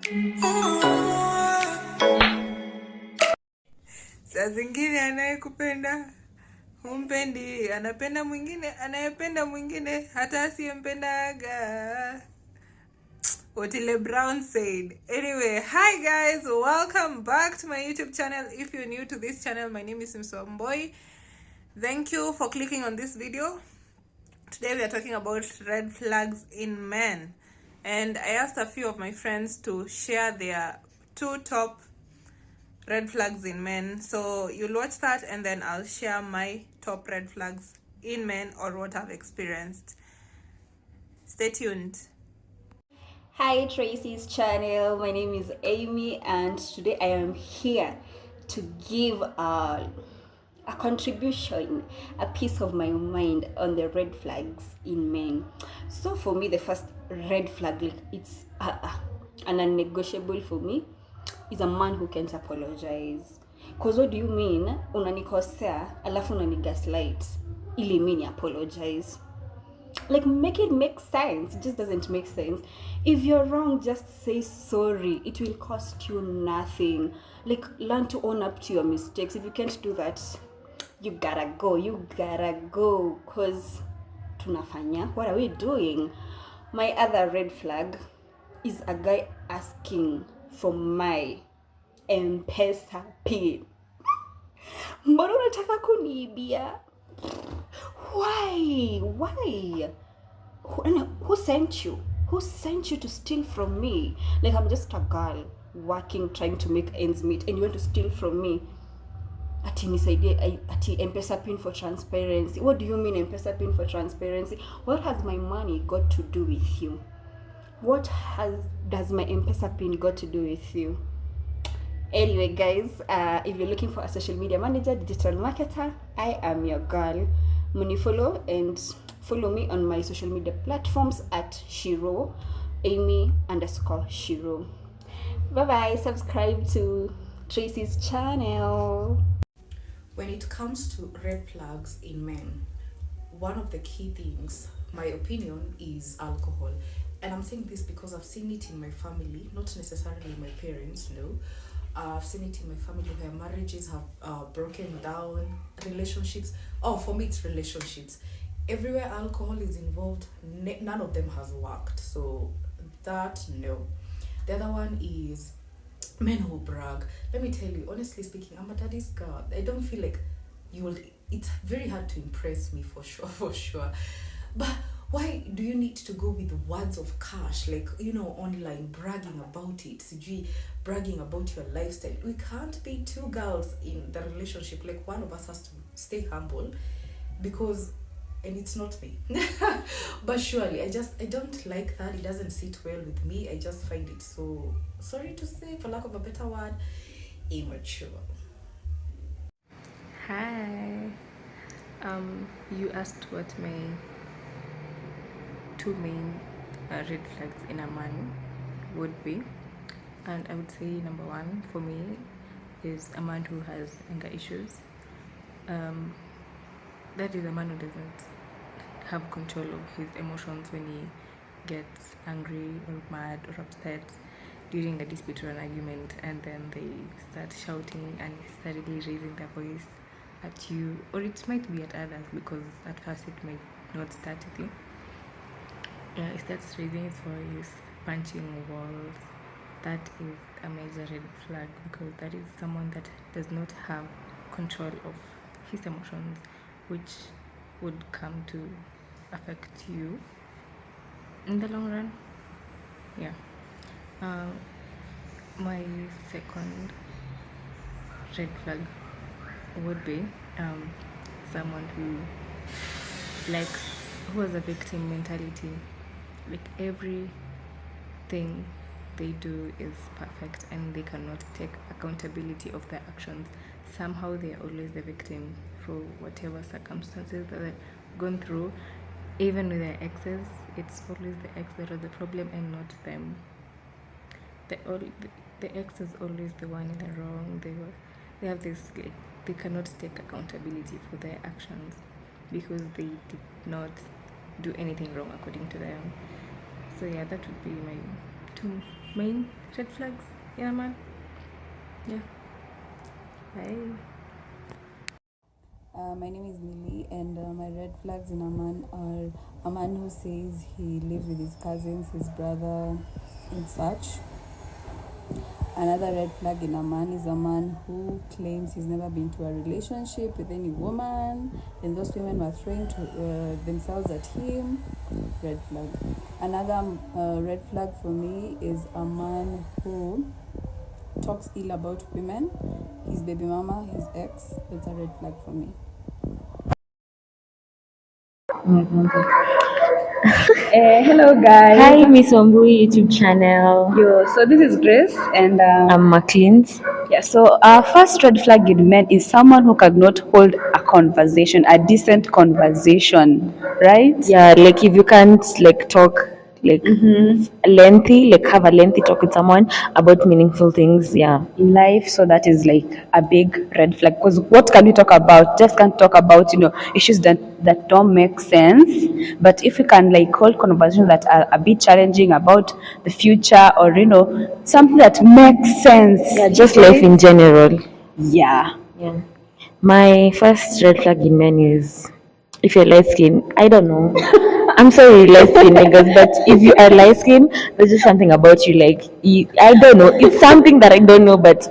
Saa zingine anayekupenda humpendi, anapenda mwingine, anayependa mwingine hata asiyempendaga. Otile Brown said. Anyway, hi guys, welcome back to my YouTube channel. If you're new to this channel, my name is Msomboy. Thank you for clicking on this video. Today we are talking about red flags in men, and I asked a few of my friends to share their 2 top red flags in men. So you'll watch that and then I'll share my top red flags in men or what I've experienced. Stay tuned. Hi Tracy's channel, my name is Amy and today I am here to give a contribution, a piece of my mind on the red flags in men. So for me, the first red flag, like it's an unnegotiable for me, is a man who can't apologize. Cause what do you mean unanikosea alafu unanigaslight ili mini apologize? Like, make it make sense. It just doesn't make sense. If you're wrong, just say sorry. It will cost you nothing. Like, learn to own up to your mistakes. If you can't do that, you gotta go cause tunafanya, what are we doing? My other red flag is a guy asking for my M-Pesa pin. Mbona unataka kuniibia? Why? Who sent you? Who sent you to steal from me? Like, I'm just a girl working, trying to make ends meet, and you want to steal from me? Ati nisaidie, ati M-Pesa pin for transparency. What do you mean M-Pesa pin for transparency? What has my money got to do with you? Does my M-Pesa pin got to do with you? Anyway, guys, if you're looking for a social media manager, digital marketer, I am your girl. Follow and follow me on my social media platforms at Shiro, Amy_Shiro. Bye-bye. Subscribe to Tracy's channel. When it comes to red flags in men, one of the key things, my opinion, is alcohol. And I'm saying this because I've seen it in my family, not necessarily my parents, no. I've seen it in my family where marriages have broken down, relationships. For me, it's relationships. Everywhere alcohol is involved, none of them has worked. So that, no. The other one is men who brag. Let me tell you, honestly speaking, I'm a daddy's girl. I don't feel like it's very hard to impress me for sure. But why do you need to go with words of cash, like, online, bragging about it, bragging about your lifestyle? We can't be two girls in the relationship. Like, one of us has to stay humble, and it's not me. But surely, I don't like that. It doesn't sit well with me. I just find it so, sorry to say, for lack of a better word, immature. Hi. You asked what my 2 main red flags in a man would be, and I would say number 1 for me is a man who has anger issues. That is a man who doesn't have control of his emotions when he gets angry or mad or upset during a dispute or an argument, and then they start shouting and suddenly raising their voice at you, or it might be at others, because at first it might not start with you. It starts raising his voice, punching walls. That is a major red flag, because that is someone that does not have control of his emotions, which would come to affect you in the long run. Yeah. My second red flag would be someone who has a victim mentality. Like, everything they do is perfect and they cannot take accountability of their actions. Somehow they are always the victim for whatever circumstances that they've gone through. Even with their exes, it's always the ex that are the problem and not them. The ex is always the one in the wrong. They have this, like, they cannot take accountability for their actions because they did not do anything wrong according to them. So yeah, that would be my two main red flags in a man. Yeah. Bye. My name is Millie, and my red flags in a man are a man who says he lives with his cousins, his brother, and such. Another red flag in a man is a man who claims he's never been to a relationship with any woman, and those women were throwing themselves at him. Red flag. Another red flag for me is a man who talks ill about women, his baby mama, his ex. That's a red flag for me. Hello guys. Hi, Miss Wambui YouTube channel. So this is Grace, and I'm McLean's. yeah. So our first red flag in men is someone who cannot hold a conversation, a decent conversation, right? Yeah, like if you can't like talk like lengthy, like have a lengthy talk with someone about meaningful things. Yeah. In life. So that is like a big red flag, because what can we talk about? Just can't talk about issues that don't make sense. But if we can like hold conversations that are a bit challenging about the future, or something that makes sense. Yeah, just life in general. Yeah. Yeah. My first red flag in men is if you're light skin. I don't know. I'm sorry, light skin niggas, but if you are light skin, there's just something about you like I don't know. It's something that I don't know, but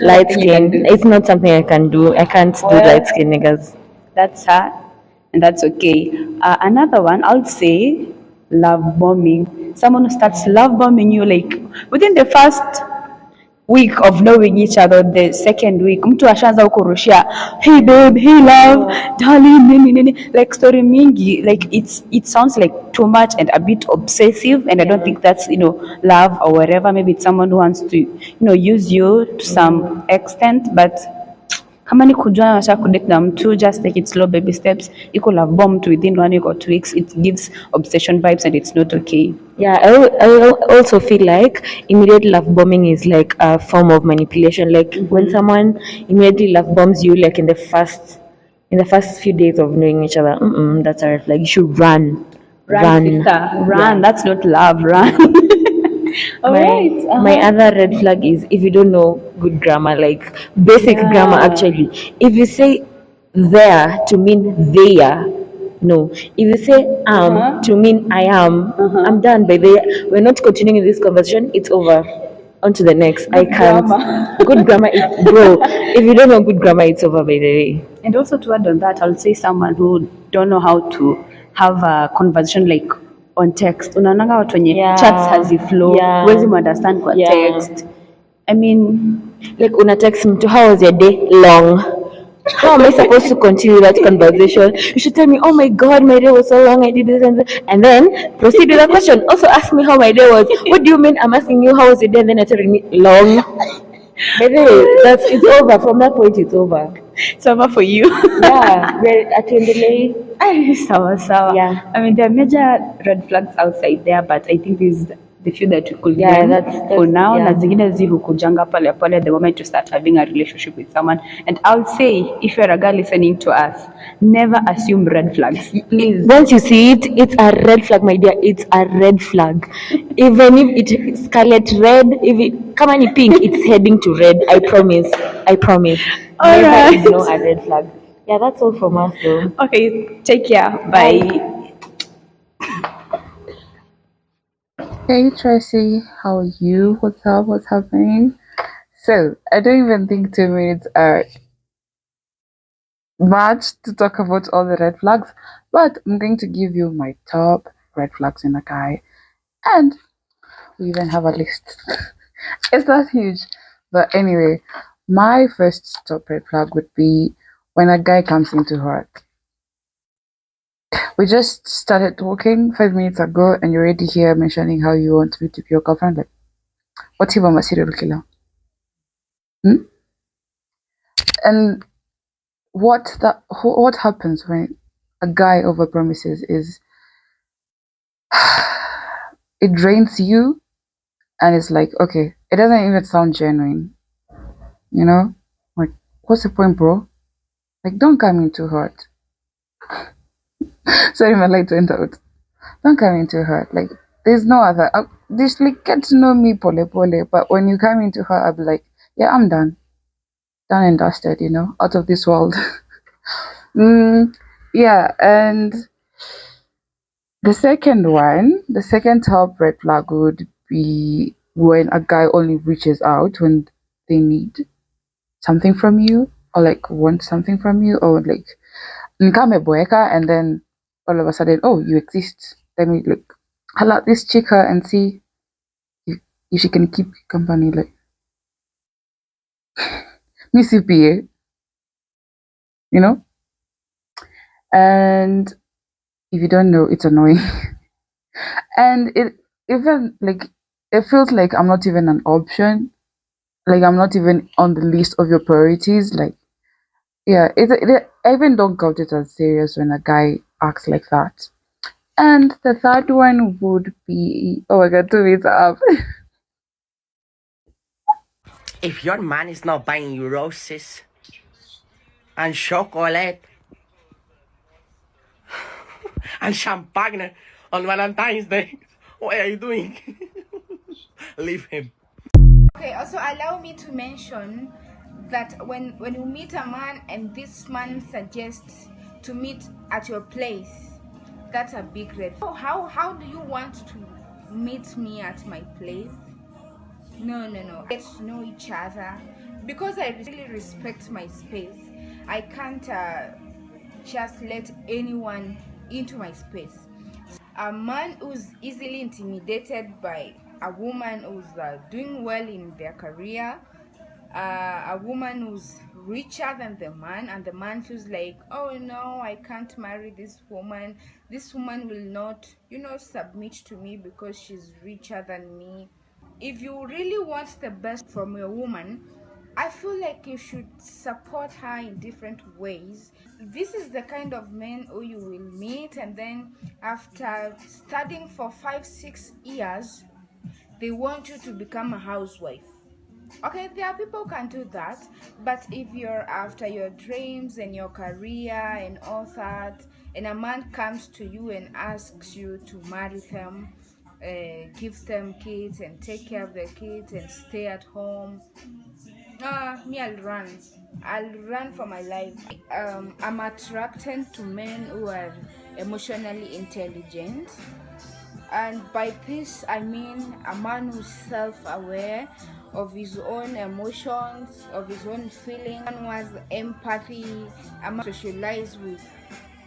light skin. It's not something I can do. I can't do light skin niggas. That's her, and that's okay. Another one, I would say love bombing. Someone who starts love bombing you like within the first week of knowing each other, the second week mtu ashaanza kurushia hey babe, hey love, darling, nini like story mingi, like it sounds like too much and a bit obsessive, and I don't think that's love or whatever. Maybe it's someone who wants to use you to some extent, but kama ni kujuana nataka kudate na mtu, just take it slow, baby steps. Iko love bombed within 1 week or 2 weeks, it gives obsession vibes and it's not okay. Yeah, I also feel like immediate love bombing is like a form of manipulation. Like when someone immediately love bombs you, like in the first few days of knowing each other, that's a red flag. You should run. Sister, run. That's not love. Run. My other red flag is if you don't know good grammar, like basic grammar actually. If you say there to mean there, no. If you say to mean I am, I'm done by the we're not continuing this conversation, it's over. On to the next. I can't. Good grammar is bro. If you don't know good grammar, it's over by the way. And also to add on that, I'll say someone who don't know how to have a conversation like on text. Unaonanga watu wenye chats haziflow, huwezi understand kwa text. I mean, like una text mtu, how was your day long? How am I supposed to continue that conversation? You should tell me, oh my god, my day was so long, I did this and then proceed with the question. Also ask me how my day was. What do you mean I'm asking you how was your day and then you're telling me long? By the way, it's over. From that point, it's over. It's over for you. Yeah, we're at the delay. Sawa. Yeah. I mean, there are major red flags outside there, but I think this is the few that we could learn for now. Na zingine hukujanga pale pale the moment you start having a relationship with someone. And I'll say, if you're a girl listening to us, never assume red flags. Please. Once you see it, it's a red flag, my dear. It's a red flag. Even if it's scarlet red, if it come on pink, it's heading to red. I promise. All never right. ignore a red flag. Yeah, that's all from us though. Okay, take care. Bye. Hey Tracy, how are you? What's up? What's happening? So, I don't even think 2 minutes are much to talk about all the red flags, but I'm going to give you my top red flags in a guy, and we even have a list. It's not huge, but anyway, my first top red flag would be when a guy comes into her. We just started talking 5 minutes ago, and you're already here mentioning how you want me to be your girlfriend. Like, what if I'm a serial killer? And what happens when a guy overpromises is it drains you, and it's like, okay, it doesn't even sound genuine. Like, what's the point, bro? Like, don't come in too hot. Sorry, my light went out. Don't come in too hot. Like, There's no other. Just like get to know me, pole pole. But when you come into her, I'll be like, yeah, I'm done, done and dusted. You know, out of this world. Yeah, and the second top red flag would be when a guy only reaches out when they need something from you, or like want something from you, or like nkame boeka, and then all of a sudden, oh, you exist. Let me look, holla at this chick and see if she can keep company. Like, Miss UPA, you know. And if you don't know, it's annoying, and it even like it feels like I'm not even an option. Like I'm not even on the list of your priorities. Like, yeah, I even don't count it as serious when a guy acts like that. And the third one would be, oh my god, 2 minutes up. If your man is not buying you roses and chocolate and champagne on Valentine's Day, what are you doing? Leave him. Okay, also allow me to mention that when you meet a man and this man suggests to meet at your place, that's a big red. So how do you want to meet me at my place? No. Get to know each other, because I really respect my space. I can't just let anyone into my space. A man who's easily intimidated by a woman who's doing well in their career, a woman who's richer than the man, and the man feels like, oh no, I can't marry this woman. This woman will not, submit to me because she's richer than me. If you really want the best from your woman, I feel like you should support her in different ways. This is the kind of men who you will meet, and then after studying for 5-6 years, they want you to become a housewife. Okay, there are people who can do that, but if you're after your dreams and your career and all that, and a man comes to you and asks you to marry them, give them kids and take care of their kids and stay at home, me, I'll run for my life. I'm attracted to men who are emotionally intelligent, and by this I mean a man who's self-aware of his own emotions, of his own feelings, a man who has empathy, a man who socializes with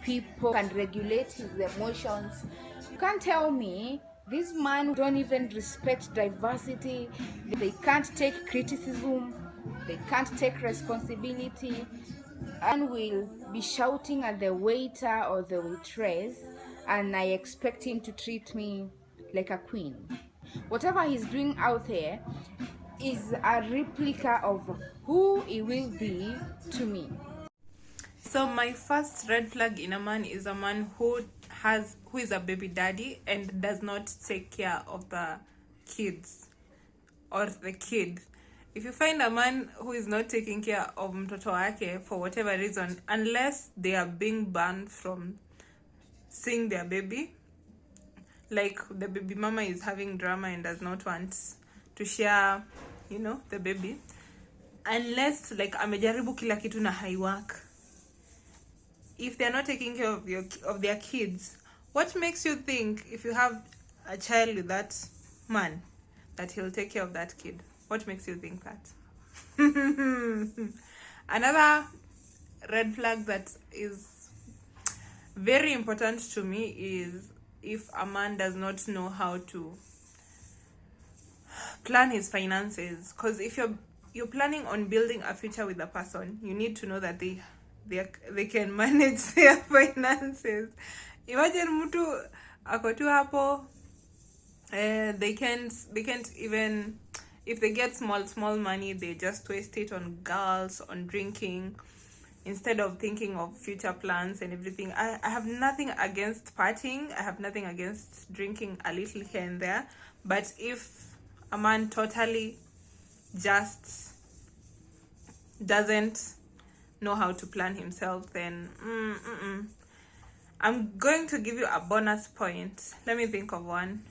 people, can regulate his emotions. You can't tell me these men don't even respect diversity, they can't take criticism, they can't take responsibility, and will be shouting at the waiter or the waitress, and I expect him to treat me like a queen. Whatever he's doing out there is a replica of who he will be to me. So my first red flag in a man is a man who is a baby daddy and does not take care of the kids or the kid. If you find a man who is not taking care of mtoto wake for whatever reason, unless they are being banned from seeing their baby, like the baby mama is having drama and does not want to share, the baby, unless like amejaribu kila kitu na haiwork. If they're not taking care of their kids, what makes you think if you have a child with that man that he'll take care of that kid? What makes you think that? Another red flag that is very important to me is if a man does not know how to plan his finances. Because if you're planning on building a future with a person, you need to know that they can manage their finances. Imagine mtu ako tu hapo, they can't even, if they get small money, they just waste it on girls, on drinking, instead of thinking of future plans and everything. I have nothing against partying, I have nothing against drinking a little here and there, but if a man totally just doesn't know how to plan himself, then I'm going to give you a bonus point. Let me think of one.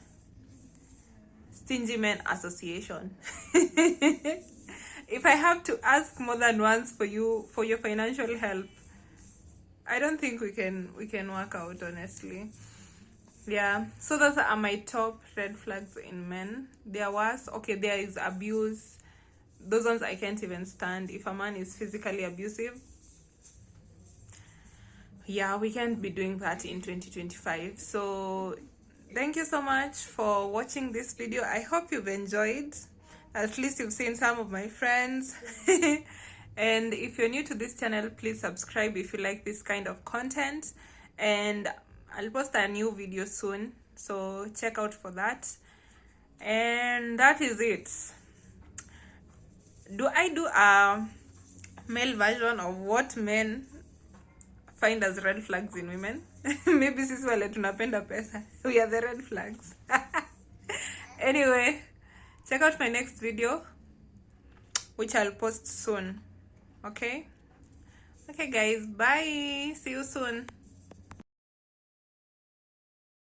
Stingy Men Association. If I have to ask more than once for your financial help, I don't think we can work out, honestly. Yeah, so those are my top red flags in men. There was, okay, there is abuse. Those ones I can't even stand. If a man is physically abusive, yeah, we can't be doing that in 2025. So thank you so much for watching this video. I hope you've enjoyed. At least you've seen some of my friends. And if you're new to this channel, please subscribe if you like this kind of content. And I'll post a new video soon, so check out for that. And that is it. Do I do a male version of what men find as red flags in women? Maybe sisi wale tunapenda pesa, we are the red flags. Anyway, check out my next video, which I'll post soon. Okay guys, bye, see you soon.